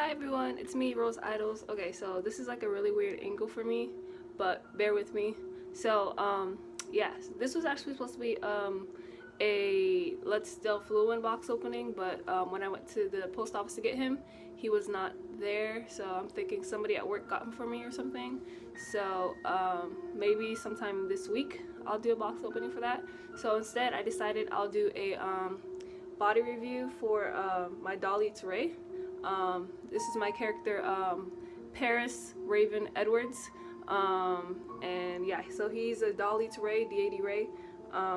Hi everyone, it's me, Rose Idols. Okay, so this is like a really weird angle for me, but bear with me. So, yeah, this was actually supposed to be a Let's Del Fluent box opening, but when I went to the post office to get him, he was not there. So I'm thinking somebody at work got him for me or something. So maybe sometime this week I'll do a box opening for that. So instead, I decided I'll do a body review for my Dollits D.a.d Rey. This is my character, Paris Raven Edwards, and yeah, so he's a Dollits D.a.d Rey.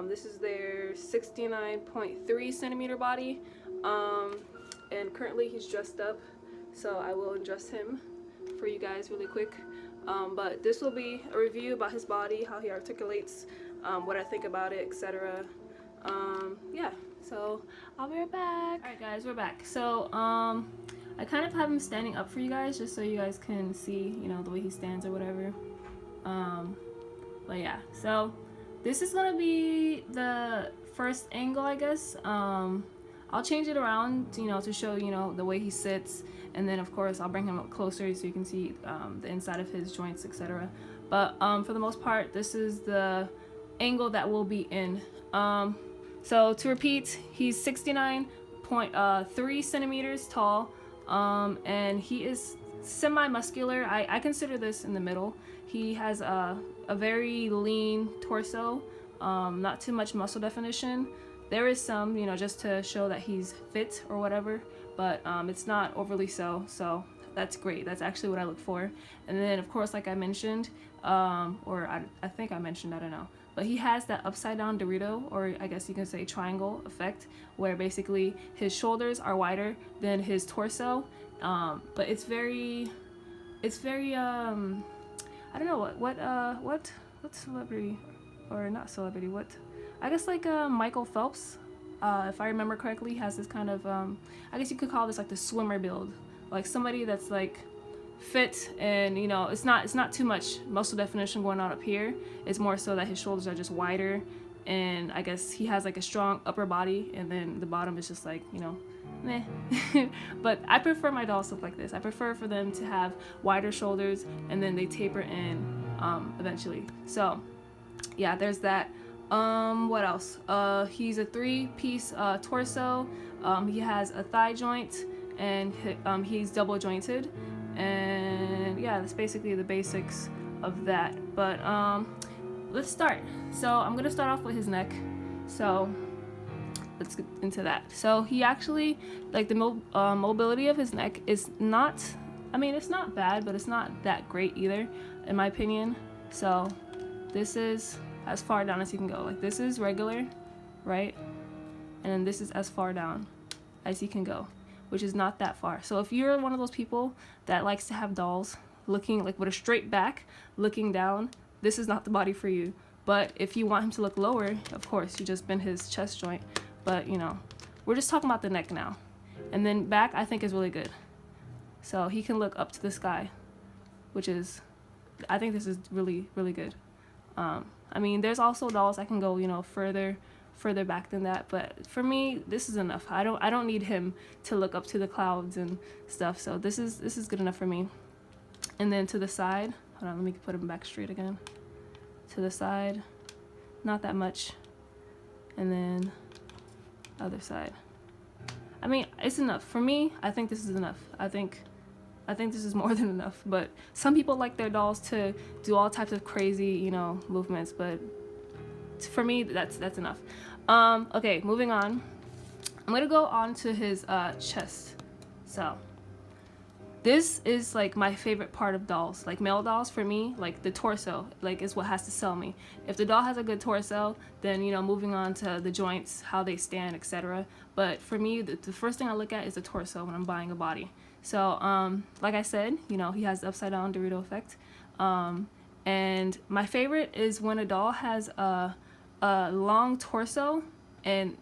This is their 69.3 centimeter body, and currently he's dressed up, so I will undress him for you guys really quick. But this will be a review about his body, how he articulates, what I think about it, etc. Yeah, so I'll be right back. Alright guys, we're back. So I kind of have him standing up for you guys just so you guys can see, you know, the way he stands or whatever. But yeah, so this is gonna be the first angle, I guess. I'll change it around, you know, to show, you know, the way he sits, and then of course I'll bring him up closer so you can see the inside of his joints, etc. But for the most part, this is the angle that we'll be in. So to repeat, he's 69.3 centimeters tall, and he is semi-muscular. I consider this in the middle. He has a very lean torso, not too much muscle definition. There is some, you know, just to show that he's fit or whatever, but it's not overly so that's great. That's actually what I look for. And then of course, like I mentioned, or I think I mentioned, I don't know, but he has that upside down Dorito, or I guess you can say triangle effect, where basically his shoulders are wider than his torso, but it's very I don't know what celebrity, or not celebrity, what, I guess like Michael Phelps, if I remember correctly, has this kind of I guess you could call this like the swimmer build, like somebody that's like fit, and you know, it's not too much muscle definition going on up here. It's more so that his shoulders are just wider, and I guess he has like a strong upper body, and then the bottom is just like, you know, meh. But I prefer my dolls to look like this. I prefer for them to have wider shoulders, and then they taper in eventually. So yeah, there's that. What else? He's a three-piece torso. He has a thigh joint, and he's double jointed. And yeah, that's basically the basics of that. But let's start. So I'm gonna start off with his neck. So let's get into that. So he actually, like, the mobility of his neck is not, I mean, it's not bad, but it's not that great either, in my opinion. So this is as far down as you can go. Like, this is regular, right? And then this is as far down as you can go, which is not that far. So if you're one of those people that likes to have dolls looking like with a straight back, looking down, this is not the body for you. But if you want him to look lower, of course, you just bend his chest joint. But you know, we're just talking about the neck now. And then back, I think, is really good. So he can look up to the sky, which is, I think this is really, really good. I mean, there's also dolls that can go, you know, further back than that, but for me, this is enough. I don't need him to look up to the clouds and stuff. So this is good enough for me. And then to the side, hold on, let me put him back straight again. To the side, not that much. And then other side. I mean, it's enough for me. I think this is enough. I think this is more than enough. But some people like their dolls to do all types of crazy, you know, movements, but for me, that's enough. Okay, moving on. I'm gonna go on to his chest. So this is like my favorite part of dolls, like male dolls. For me, like the torso, like, is what has to sell me. If the doll has a good torso, then, you know, moving on to the joints, how they stand, etc. But for me, the first thing I look at is the torso when I'm buying a body. So like I said, you know, he has the upside down Dorito effect. And my favorite is when a doll has a long torso, and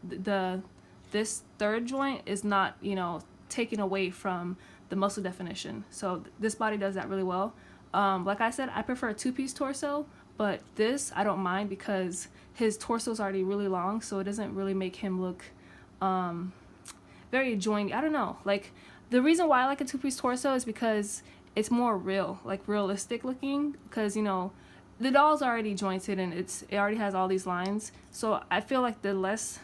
this third joint is not, you know, taken away from the muscle definition. So this body does that really well. Like I said, I prefer a two-piece torso, but this I don't mind because his torso is already really long, so it doesn't really make him look very jointy. I don't know, like, The reason why I like a two-piece torso is because it's more real, like realistic looking, because you know the doll's already jointed and it already has all these lines. So I feel like the less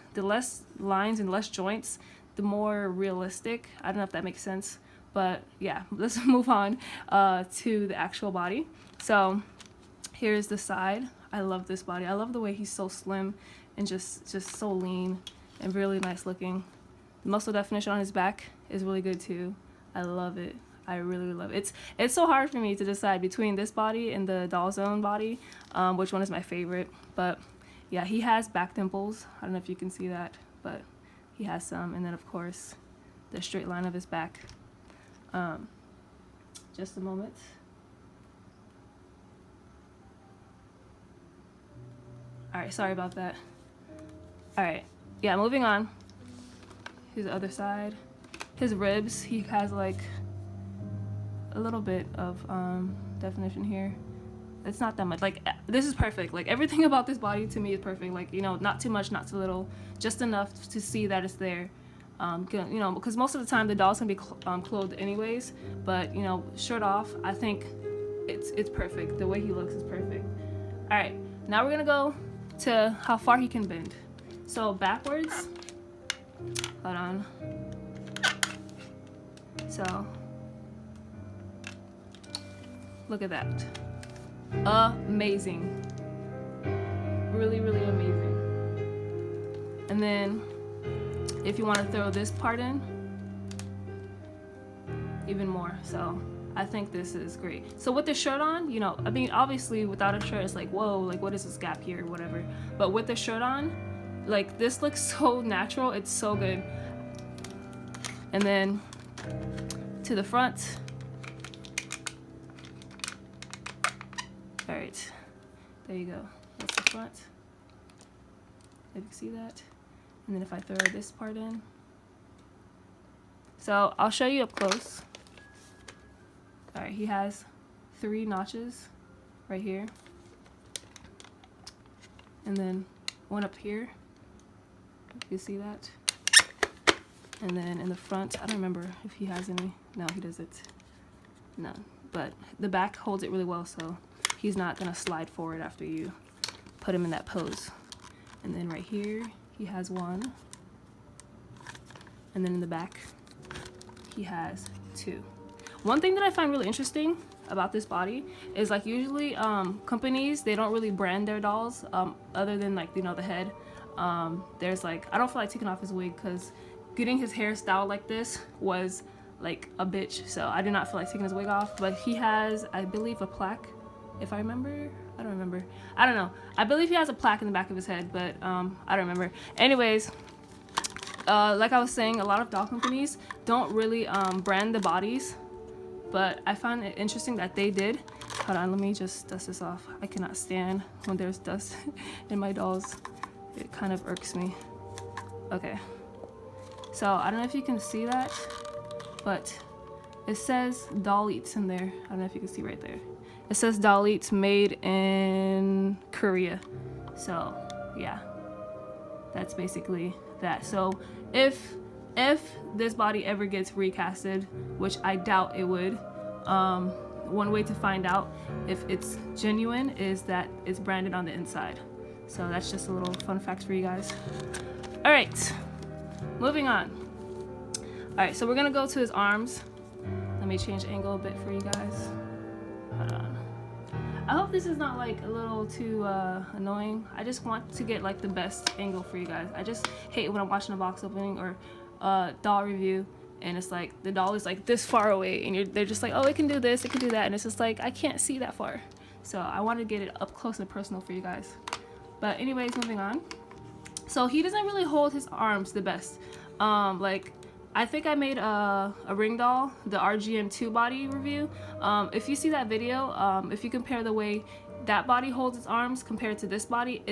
lines and less joints, the more realistic. I don't know if that makes sense, but yeah, let's move on to the actual body. So here's the side. I love this body. I love the way he's so slim and just so lean and really nice looking. The muscle definition on his back is really good too. I love it. I really love it. It's so hard for me to decide between this body and the Doll Zone body, which one is my favorite. But yeah, he has back dimples. I don't know if you can see that, but he has some. And then of course, the straight line of his back. Just a moment. All right, sorry about that. All right, yeah, moving on. Here's the other side. His ribs, he has like a little bit of definition here. It's not that much. Like, this is perfect. Like, everything about this body to me is perfect. Like, you know, not too much, not too little, just enough to see that it's there. You know, because most of the time the doll's gonna be clothed anyways, but you know, shirt off, I think it's perfect. The way he looks is perfect. All right, now we're gonna go to how far he can bend. So backwards, hold on. So look at that. Amazing. Really, really amazing. And then if you want to throw this part in, even more. So I think this is great. So with the shirt on, you know, I mean, obviously without a shirt, it's like, whoa, like what is this gap here, whatever. But with the shirt on, like this looks so natural. It's so good. And then to the front. All right, there you go. That's the front. If you can see that. And then if I throw this part in. So I'll show you up close. All right, he has 3 notches right here. And then one up here. You see that? And then in the front, I don't remember if he has any. No, he doesn't. No, but the back holds it really well, so he's not gonna slide forward after you put him in that pose. And then right here, he has 1. And then in the back, he has 2. One thing that I find really interesting about this body is like usually companies, they don't really brand their dolls other than like, you know, the head. There's like, I don't feel like taking off his wig because getting his hair styled like this was like a bitch. So I do not feel like taking his wig off, but he has, I believe, a plaque. If I remember, I don't remember. I don't know. I believe he has a plaque in the back of his head, but I don't remember. Anyways, like I was saying, a lot of doll companies don't really brand the bodies, but I found it interesting that they did. Hold on, let me just dust this off. I cannot stand when there's dust in my dolls. It kind of irks me. Okay. So I don't know if you can see that, but it says Dollits in there. I don't know if you can see right there. It says Dollits made in Korea. So yeah, that's basically that. So if this body ever gets recasted, which I doubt it would, one way to find out if it's genuine is that it's branded on the inside. So that's just a little fun fact for you guys. All right, moving on. All right, so we're gonna go to his arms. Let me change angle a bit for you guys. Hold on. I hope this is not like a little too annoying. I just want to get like the best angle for you guys. I just hate when I'm watching a box opening or doll review and it's like the doll is like this far away and they're just like, oh, it can do this, it can do that, and it's just like I can't see that far. So I want to get it up close and personal for you guys. But anyways, moving on. So he doesn't really hold his arms the best. Like I think I made a ring doll, the RGM2 body review. If you see that video, if you compare the way that body holds its arms compared to this body,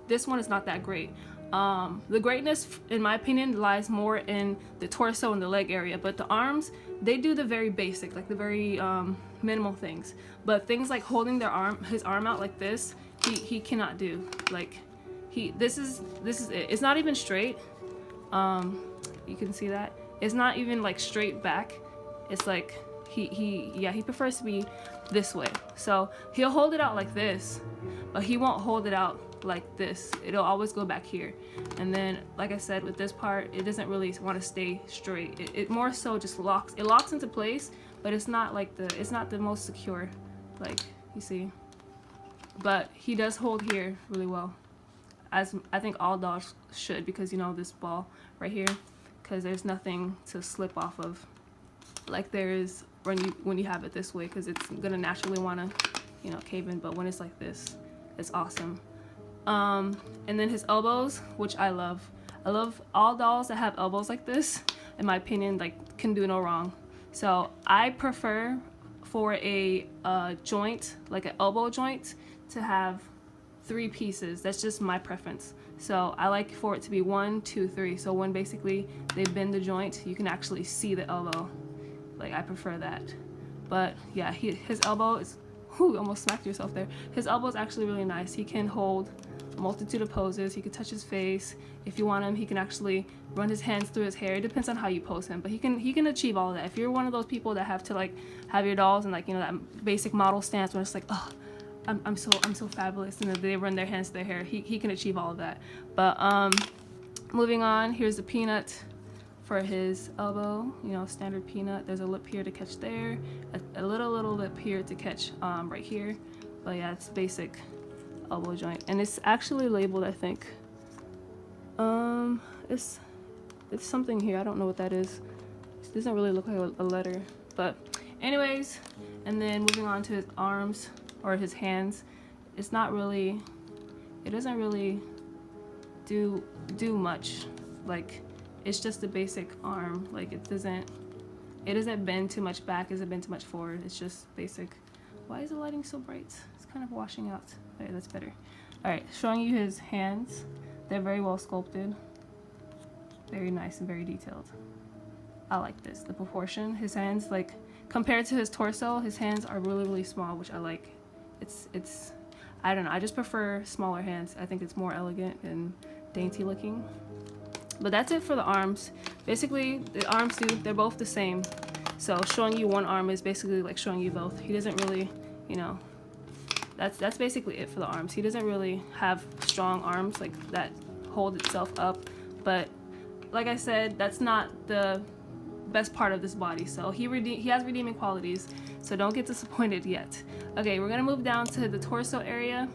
this one is not that great. The greatness, in my opinion, lies more in the torso and the leg area, but the arms, they do the very basic, like the very minimal things. But things like holding his arm out like this, he cannot do. Like this is it. It's not even straight. You can see that it's not even like straight back. It's like he prefers to be this way. So he'll hold it out like this, but he won't hold it out like this. It'll always go back here. And then, like I said, with this part, it doesn't really want to stay straight. It more so just locks. It locks into place, but it's not like it's not the most secure, like you see. But he does hold here really well, as I think all dogs should, because you know this ball right here, because there's nothing to slip off of, like there is when you have it this way, because it's gonna naturally want to, you know, cave in. But when it's like this, it's awesome. And then his elbows, which I love all dolls that have elbows like this. In my opinion, like, can do no wrong. So I prefer for a joint, like an elbow joint, to have 3 pieces. That's just my preference. So I like for it to be 1, 2, 3. So when basically they bend the joint, you can actually see the elbow. Like, I prefer that. But yeah, his elbow is, whew, almost smacked yourself there. His elbow is actually really nice. He can hold a multitude of poses. He can touch his face. If you want him, he can actually run his hands through his hair. It depends on how you pose him, but he can achieve all of that. If you're one of those people that have to like have your dolls and like, you know, that basic model stance when it's like, oh, I'm so fabulous, and then they run their hands through their hair, he can achieve all of that. But moving on, here's the peanut for his elbow, you know, standard peanut. There's a lip here to catch there, a little lip here to catch right here. But yeah, it's basic elbow joint, and it's actually labeled, I think. It's something here, I don't know what that is. It doesn't really look like a letter, but anyways. And then moving on to his arms or his hands, it doesn't really do much. Like, it's just a basic arm. Like, it doesn't bend too much back, it doesn't bend too much forward. It's just basic. Why is the lighting so bright? It's kind of washing out. Okay, that's better. All right, showing you his hands. They're very well sculpted, very nice and very detailed. I like this, the proportion. His hands, like, compared to his torso, his hands are really small, which I like. It's I don't know, I just prefer smaller hands. I think it's more elegant and dainty looking. But that's it for the arms. Basically, the arms they're both the same. So showing you one arm is basically like showing you both. He doesn't really, you know, that's basically it for the arms. He doesn't really have strong arms like that hold itself up. But like I said, that's not the best part of this body. So he has redeeming qualities. So don't get disappointed yet. Okay, we're gonna move down to the torso area.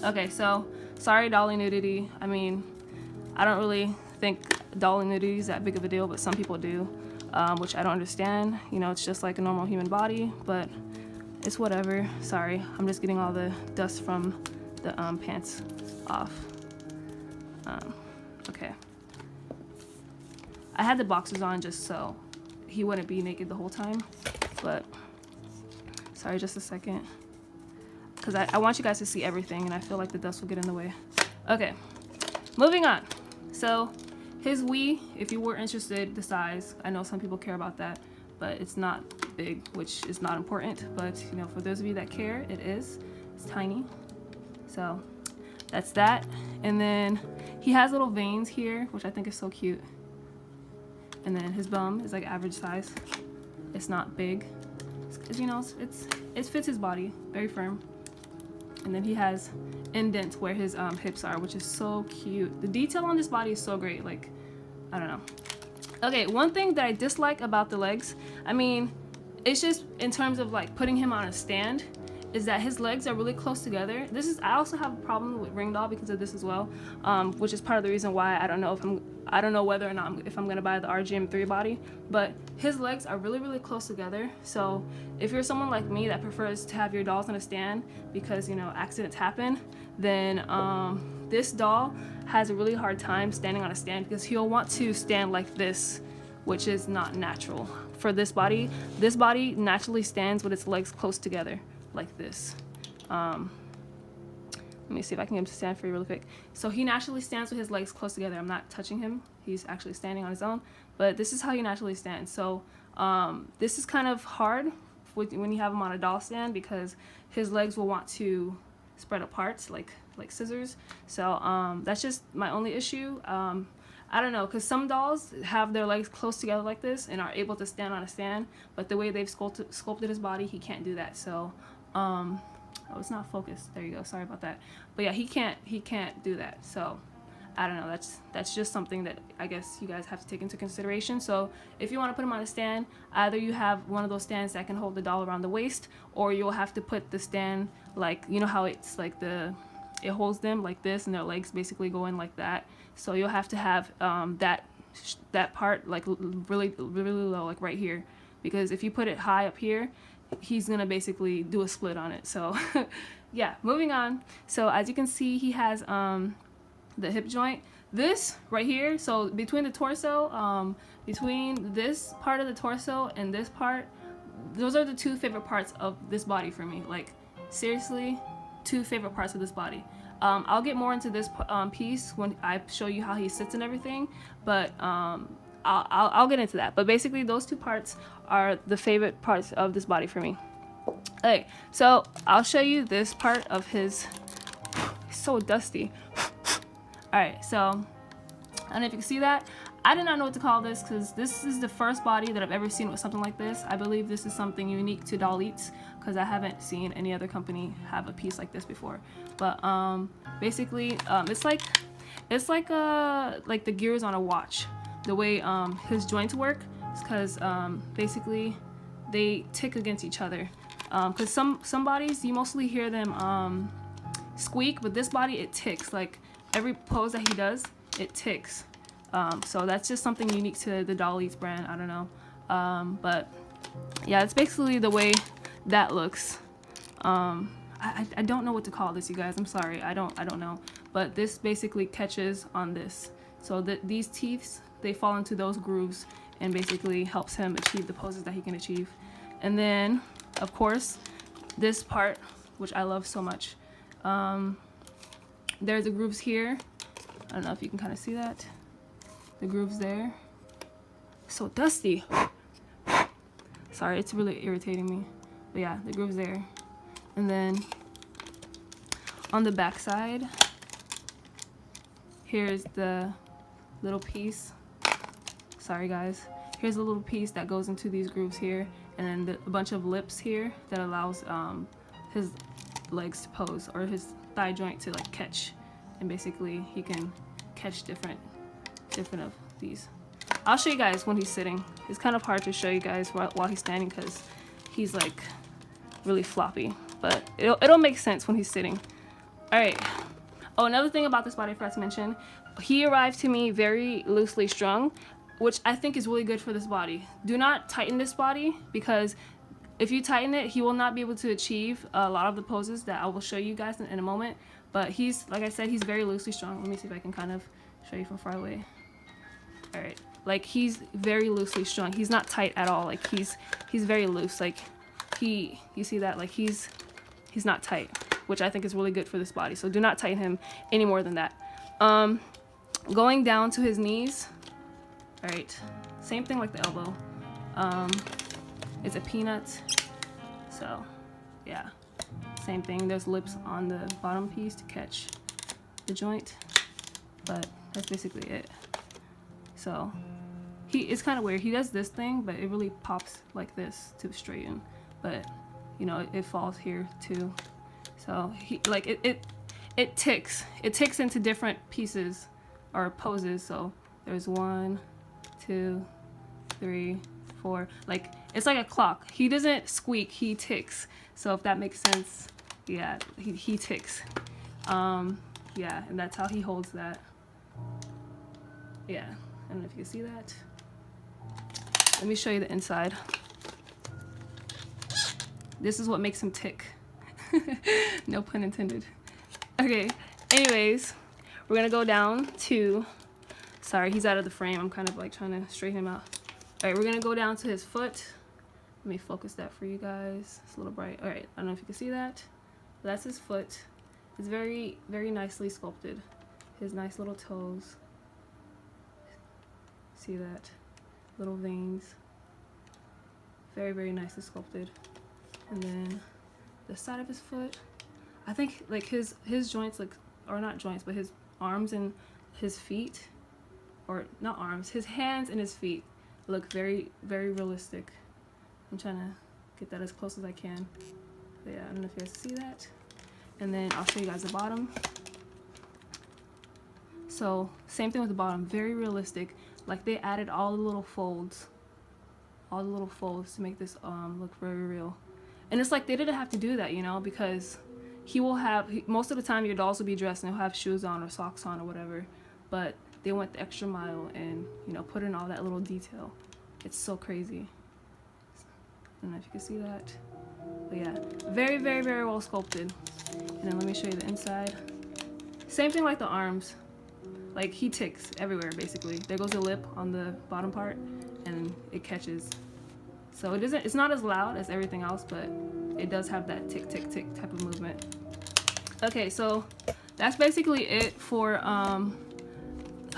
Okay, so sorry, dolly nudity. I mean, I don't really think dolly nudity is that big of a deal, but some people do, which I don't understand. You know, it's just like a normal human body, but it's whatever. Sorry, I'm just getting all the dust from the pants off. Okay. I had the boxers on just so he wouldn't be naked the whole time, but sorry, just a second, because I want you guys to see everything, and I feel like the dust will get in the way. Okay, moving on. So his wee, if you were interested, the size, I know some people care about that, but it's not big, which is not important, but you know, for those of you that care, it is. It's tiny. So that's that. And then he has little veins here, which I think is so cute. And then his bum is like average size. It's not big. It's, you know, it fits his body, very firm. And then he has indents where his hips are, which is so cute. The detail on this body is so great. Like, I don't know. Okay, one thing that I dislike about the legs, I mean, it's just in terms of like putting him on a stand, is that his legs are really close together. I also have a problem with Ring Doll because of this as well, which is part of the reason why I don't know whether or not if I'm gonna buy the RGM3 body, but his legs are really close together. So if you're someone like me that prefers to have your dolls on a stand because, you know, accidents happen, then this doll has a really hard time standing on a stand because he'll want to stand like this, which is not natural. For this body naturally stands with its legs close together like this. Let me see if I can get him to stand for you really quick. So he naturally stands with his legs close together. I'm not touching him. He's actually standing on his own, but this is how he naturally stands. So this is kind of hard when you have him on a doll stand because his legs will want to spread apart like scissors. So that's just my only issue. I don't know, because some dolls have their legs close together like this and are able to stand on a stand, but the way they've sculpted his body, he can't do that. So oh, it's not focused. There you go, sorry about that. But yeah, he can't do that. So I don't know, that's just something that I guess you guys have to take into consideration. So if you want to put him on a stand, either you have one of those stands that can hold the doll around the waist, or you'll have to put the stand, like, you know how it's like it holds them like this and their legs basically go in like that. So you'll have to have that part like really low, like right here, because if you put it high up here, he's gonna basically do a split on it. So yeah, moving on. So as you can see, he has the hip joint, this right here. So between the torso, between this part of the torso and this part, those are the two favorite parts of this body for me. Like, seriously, two favorite parts of this body. I'll get more into this piece when I show you how he sits and everything, but I'll get into that. But basically, those two parts are the favorite parts of this body for me. Okay, so I'll show you this part of his. It's so dusty. Alright, so I don't know if you can see that. I did not know what to call this because this is the first body that I've ever seen with something like this. I believe this is something unique to Dollits because I haven't seen any other company have a piece like this before. But basically, it's like the gears on a watch. The way his joints work is because basically they tick against each other. Because some bodies you mostly hear them squeak, but this body, it ticks. Like every pose that he does, it ticks. So that's just something unique to the Dollits brand. I don't know, but yeah, it's basically the way that looks. I don't know what to call this, you guys. I'm sorry, I don't know. But this basically catches on this. So these teeth, they fall into those grooves and basically helps him achieve the poses that he can achieve. And then, of course, this part, which I love so much. There's the grooves here. I don't know if you can kind of see that. The grooves there. So dusty. Sorry, it's really irritating me. But yeah, the grooves there. And then on the back side, here's the little piece. Sorry guys. Here's a little piece that goes into these grooves here, and then a bunch of lips here that allows his legs to pose, or his thigh joint to like catch, and basically he can catch different of these. I'll show you guys when he's sitting. It's kind of hard to show you guys while he's standing because he's like really floppy, but it'll make sense when he's sitting. All right. Oh, another thing about this body I forgot to mention, he arrived to me very loosely strung, which I think is really good for this body. Do not tighten this body, because if you tighten it, he will not be able to achieve a lot of the poses that I will show you guys in a moment. But he's, like I said, he's very loosely strung. Let me see if I can kind of show you from far away. All right, like he's very loosely strung. He's not tight at all. Like he's very loose. Like you see that? Like he's not tight, which I think is really good for this body. So do not tighten him any more than that. Going down to his knees. All right, same thing like the elbow. It's a peanut. So yeah, same thing. There's lips on the bottom piece to catch the joint, but that's basically it. So it's kind of weird. He does this thing, but it really pops like this to straighten. But you know, it falls here too. So he like it ticks. It ticks into different pieces or poses. So there's 1, 2, 3, 4. Like it's like a clock. He doesn't squeak. He ticks. So if that makes sense, yeah, he ticks. Yeah, and that's how he holds that. Yeah. I don't know if you can see that. Let me show you the inside. This is what makes him tick. No pun intended. Okay, anyways, we're gonna go down to, sorry, he's out of the frame. I'm kind of like trying to straighten him out. All right, we're gonna go down to his foot. Let me focus that for you guys. It's a little bright. All right, I don't know if you can see that. But that's his foot. It's very, very nicely sculpted. His nice little toes. See that? Little veins. Very, very nicely sculpted. And then the side of his foot. I think like his joints, like, or not joints, but his arms and his feet or not arms, his hands and his feet look very, very realistic. I'm trying to get that as close as I can. But yeah, I don't know if you guys see that. And then I'll show you guys the bottom. So same thing with the bottom, very realistic. Like they added all the little folds to make this look very real. And it's like they didn't have to do that, you know, because he will have, most of the time your dolls will be dressed and they'll have shoes on or socks on or whatever, but they went the extra mile and, you know, put in all that little detail. It's so crazy. I don't know if you can see that, but yeah, very, very, very well sculpted. And then let me show you the inside. Same thing like the arms. Like he ticks everywhere basically. There goes the lip on the bottom part and it catches. So it's not as loud as everything else, but it does have that tick, tick, tick type of movement. Okay, so that's basically it for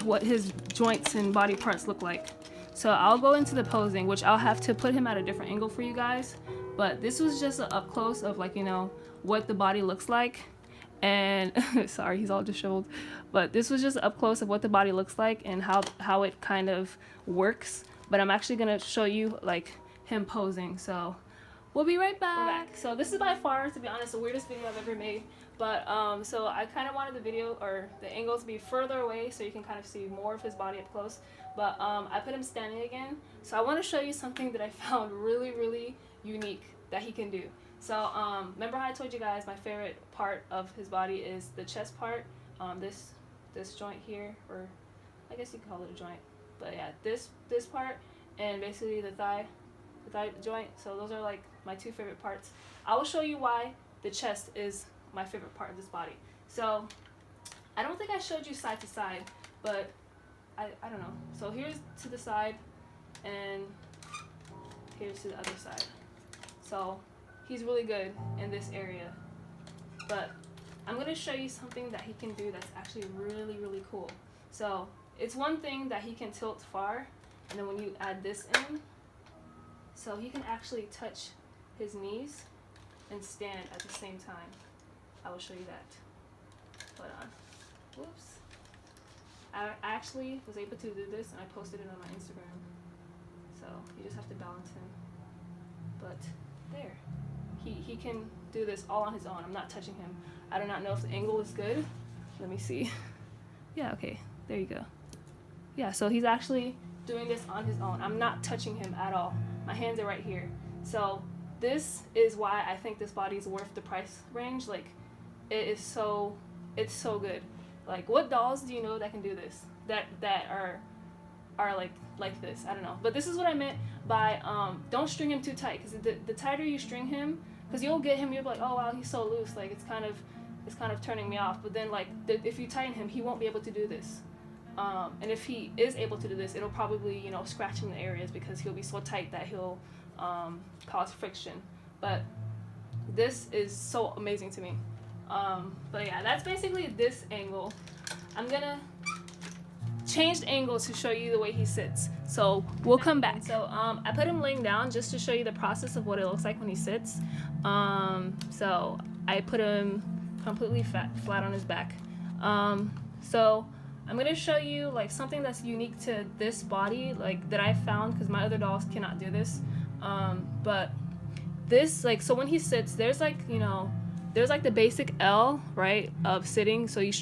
what his joints and body parts look like. So I'll go into the posing, which I'll have to put him at a different angle for you guys. But this was just an up close of like, you know, what the body looks like. And sorry, he's all disheveled. But this was just up close of what the body looks like and how it kind of works. But I'm actually gonna show you like him posing. So we'll be right back. We're back. So this is by far, to be honest, the weirdest video I've ever made. But so I kind of wanted the video or the angle to be further away so you can kind of see more of his body up close. But I put him standing again. So I want to show you something that I found really, really unique that he can do. So remember how I told you guys my favorite part of his body is the chest part, this joint here, or I guess you can call it a joint. But yeah, this part and basically the thigh joint. So those are like my two favorite parts. I will show you why the chest is my favorite part of this body. So I don't think I showed you side to side, but I don't know. So here's to the side and here's to the other side. So he's really good in this area. But I'm going to show you something that he can do that's actually really, really cool. So it's one thing that he can tilt far, and then when you add this in, so he can actually touch his knees and stand at the same time. I will show you that. Hold on. Whoops. I actually was able to do this and I posted it on my Instagram. So you just have to balance him. But there. He can do this all on his own. I'm not touching him. I do not know if the angle is good. Let me see. Yeah, okay. There you go. Yeah, so he's actually doing this on his own. I'm not touching him at all. My hands are right here. So this is why I think this body is worth the price range. Like, it's so good. Like, what dolls do you know that can do this? That are like this? I don't know. But this is what I meant by don't string him too tight, because the tighter you string him, because you'll get him, you'll be like, oh wow, he's so loose, like it's kind of turning me off. But then like if you tighten him, he won't be able to do this. And if he is able to do this, it'll probably, you know, scratch in the areas because he'll be so tight that he'll cause friction. But this is so amazing to me. But yeah, that's basically this angle. I'm gonna change the angle to show you the way he sits. So we'll come back. So I put him laying down just to show you the process of what it looks like when he sits. So I put him completely flat on his back. So I'm gonna show you like something that's unique to this body, like that I found, because my other dolls cannot do this. But this, like, so when he sits, there's like, you know, there's like the basic L, right, of sitting. So you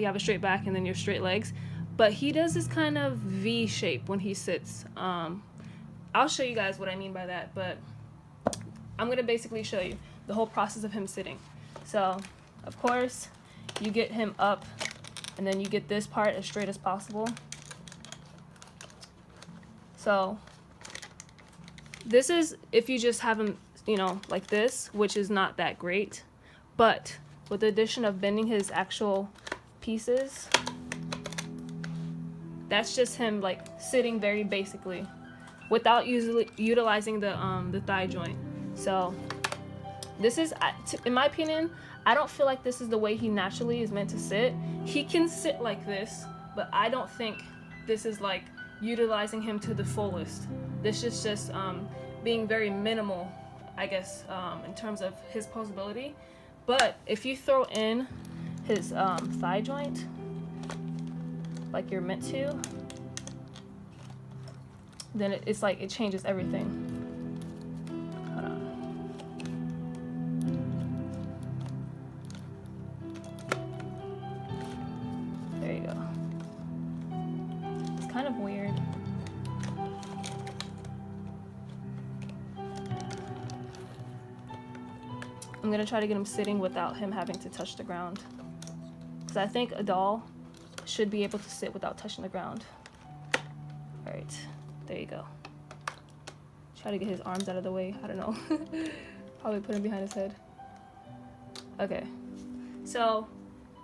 have a straight back and then your straight legs. But he does this kind of V shape when he sits. I'll show you guys what I mean by that, but I'm gonna basically show you the whole process of him sitting. So, of course, you get him up, and then you get this part as straight as possible. So, this is if you just have him, you know, like this, which is not that great. But with the addition of bending his actual pieces, that's just him like sitting very basically without utilizing the thigh joint. So this is, in my opinion, I don't feel like this is the way he naturally is meant to sit. He can sit like this, but I don't think this is like utilizing him to the fullest. This is just being very minimal, I guess, in terms of his posability. But if you throw in his thigh joint like you're meant to, then it's like it changes everything. Hold on. There you go. It's kind of weird. I'm gonna try to get him sitting without him having to touch the ground, because I think a doll should be able to sit without touching the ground. All right, there you go. Try to get his arms out of the way. I don't know. Probably put him behind his head. Okay, so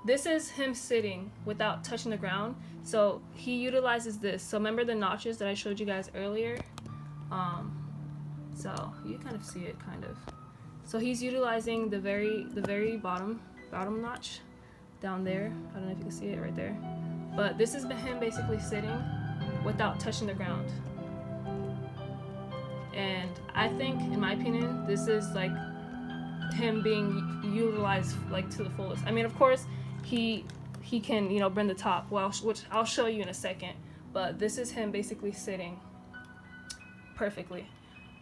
this is him sitting without touching the ground. So he utilizes this. So remember the notches that I showed you guys earlier? So you kind of see it, kind of. So he's utilizing the very bottom notch down there. I don't know if you can see it right there. But this is him basically sitting without touching the ground. And I think, in my opinion, this is like him being utilized like to the fullest. I mean, of course, he can, you know, bend the top, well, which I'll show you in a second. But this is him basically sitting perfectly.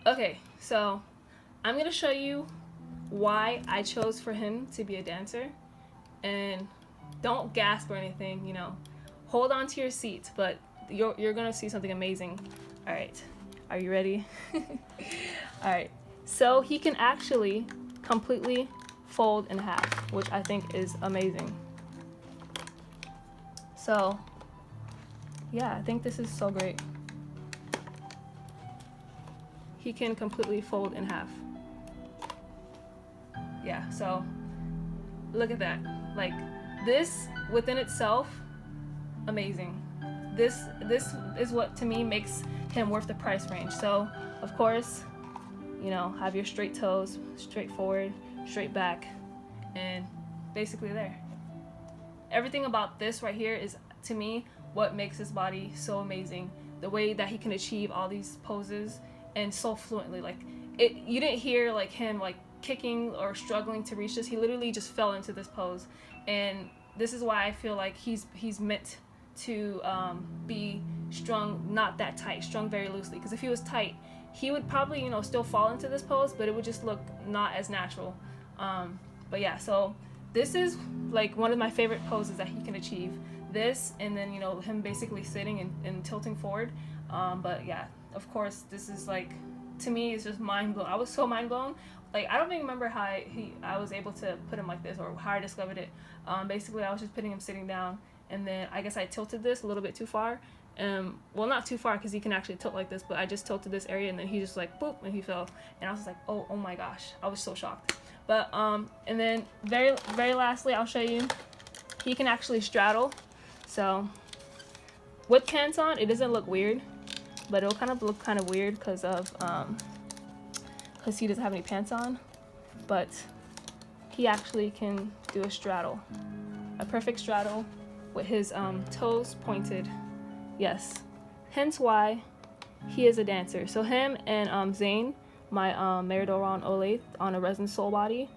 Okay, so I'm gonna show you why I chose for him to be a dancer. And don't gasp or anything, you know. Hold on to your seats, but you're gonna see something amazing. All right, are you ready? All right, so he can actually completely fold in half, which I think is amazing. So yeah, I think this is so great. He can completely fold in half. Yeah, so look at that. Like, this within itself, amazing. This is what to me makes him worth the price range. So of course, you know, have your straight toes, straight forward, straight back, and basically there. Everything about this right here is, to me, what makes his body so amazing. The way that he can achieve all these poses and so fluently. Like, you didn't hear like him like kicking or struggling to reach this. He literally just fell into this pose. And this is why I feel like he's meant to be strung not that tight, strung very loosely. Because if he was tight, he would probably, you know, still fall into this pose, but it would just look not as natural. But yeah, so this is like one of my favorite poses that he can achieve. This, and then, you know, him basically sitting and tilting forward. But yeah, of course, this is like, to me, it's just mind blown. I was so mind blown. Like, I don't even remember how I was able to put him like this, or how I discovered it. Basically, I was just putting him sitting down, and then I guess I tilted this a little bit too far. Well, not too far, because he can actually tilt like this, but I just tilted this area, and then he just like boop, and he fell. And I was like, oh my gosh, I was so shocked. But and then very lastly, I'll show you, he can actually straddle. So with pants on, it doesn't look weird, but it'll kind of look kind of weird because he doesn't have any pants on. But he actually can do a straddle, a perfect straddle with his toes pointed. Yes, hence why he is a dancer. So him and Zane, my Meridoron Olathe on a resin sole body,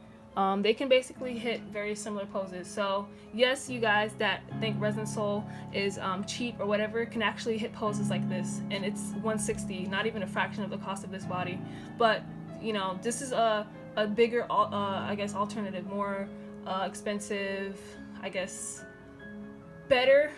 they can basically hit very similar poses. So yes, you guys that think resin sole is cheap or whatever can actually hit poses like this, and it's $160, not even a fraction of the cost of this body. But you know, this is a bigger I guess alternative, more expensive, I guess better.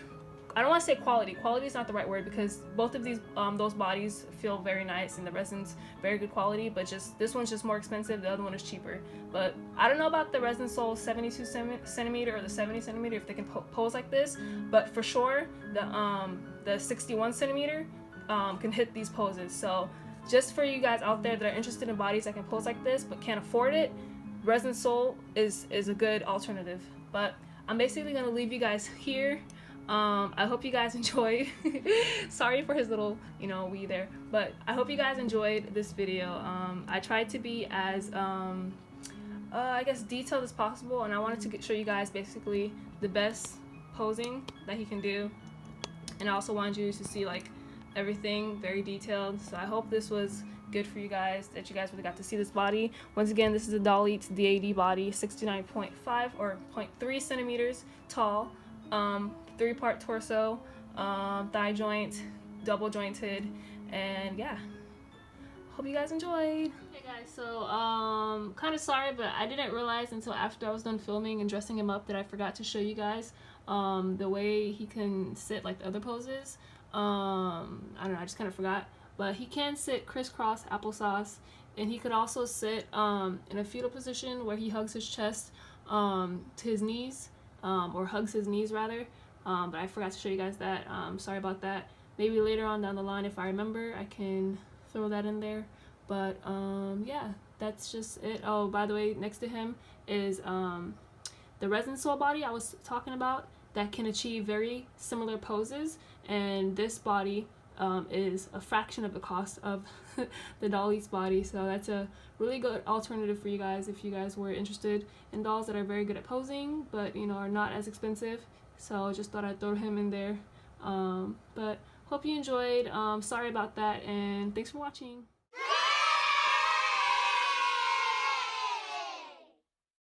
I don't want to say quality. Quality is not the right word, because both of these those bodies feel very nice, and the resin's very good quality, but just this one's just more expensive, the other one is cheaper. But I don't know about the resin sole 72 centimeter or the 70 centimeter if they can pose like this, but for sure the 61 centimeter can hit these poses. So just for you guys out there that are interested in bodies that can pose like this but can't afford it, resin sole is a good alternative. But I'm basically going to leave you guys here. I hope you guys enjoyed. Sorry for his little, you know, wee there, but I hope you guys enjoyed this video. I tried to be as I guess detailed as possible, and I wanted to show you guys basically the best posing that he can do, and I also wanted you to see like everything very detailed. So I hope this was good for you guys, that you guys really got to see this body. Once again, this is a Dollits D.a.d body, 69.5 or 0.3 centimeters tall, 3-part torso, thigh joint, double jointed, And yeah, hope you guys enjoyed. Hey guys, so kind of sorry, but I didn't realize until after I was done filming and dressing him up that I forgot to show you guys the way he can sit like the other poses. I don't know, I just kind of forgot, but he can sit crisscross applesauce, and he could also sit in a fetal position where he hugs his chest to his knees, or hugs his knees rather, but I forgot to show you guys that. Sorry about that. Maybe later on down the line, if I remember, I can throw that in there. But yeah, that's just it. Oh, by the way, next to him is the resin soul body I was talking about that can achieve very similar poses, and this body is a fraction of the cost of the Dollits body, so that's a really good alternative for you guys if you guys were interested in dolls that are very good at posing but you know are not as expensive. So just thought I'd throw him in there. But hope you enjoyed. Sorry about that, and thanks for watching.